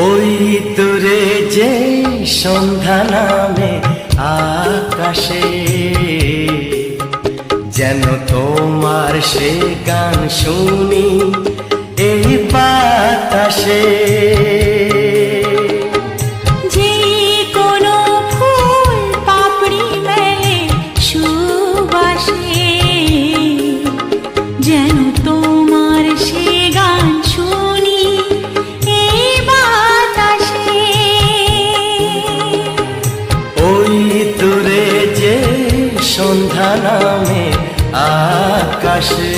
ওই দূরে যে সন্ধ্যা নামে আকাশে, যেন তোমার সে গান শুনি এই বাতাসে। যে কোনো ফুল পাপড়ি মেলে সুবাসে, যেন তোমার সে গান শুনি এই বাতাসে। ওই দূরে যে সন্ধ্যা নামে আকাশে,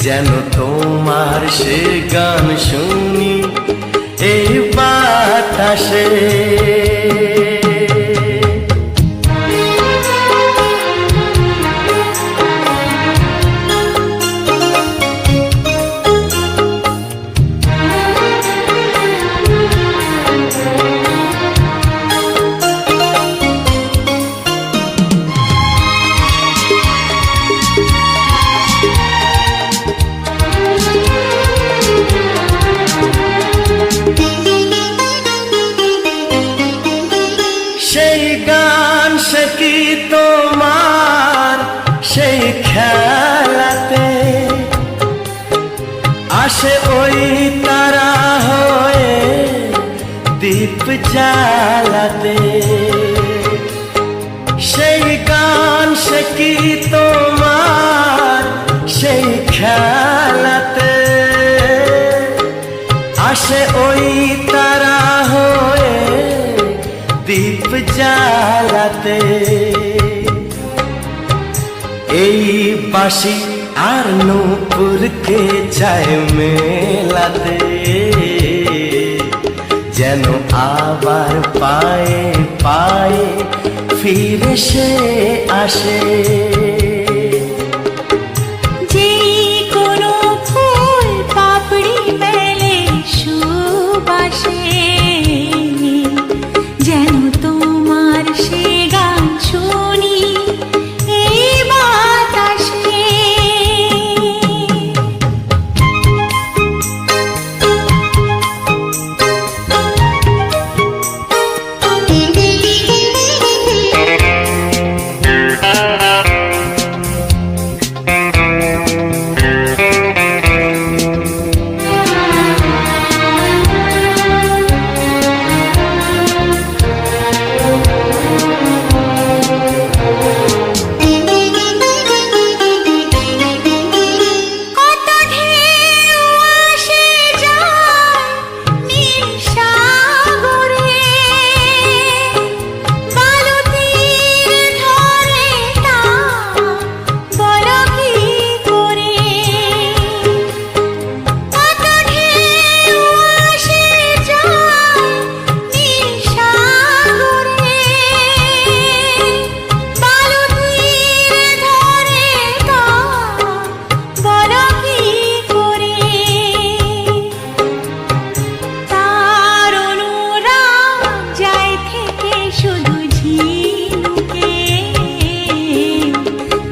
যেন তোমার সে গান শুনি এই বাতাসে। সেই গান সে কি তোমার সেই খেলাতে আসে ওই তারা হয়ে দীপ জ্বালাতে। সেই গান সে কি তোমার সেই খেলাতে আসে ওই তারা হয়ে দীপ জ্বালাতে। এই বাঁশি আর নূপুরকে চায় মেলাতে, যেন আবার পায়ে পায়ে ফিরে সে আসে। যে কোনো ফুল পাপড়ি মেলে সুবাসে, যেন তোমার সে গান শুনি এই বাতাসে।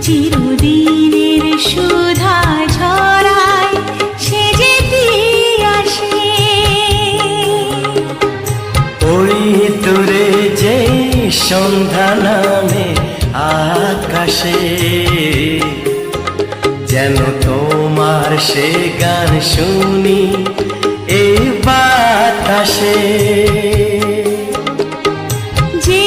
চিরদিনের সুধা ঝরায় সে যেতে আসে। ওই দূরে যে সন্ধ্যা নামে আকাশে, যেন তোমার সে গান শুনি এই বাতাসে। যে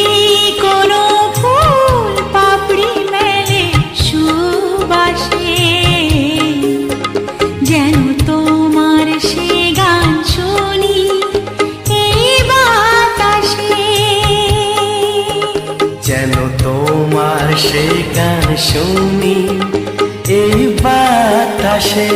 কোনো ফুল পাপড়ি মেলে সুবাসে, যেন তোমার সে গান শুনি এই বাতাসে। যেন তোমার সে গান শুনি এই বাতাসে।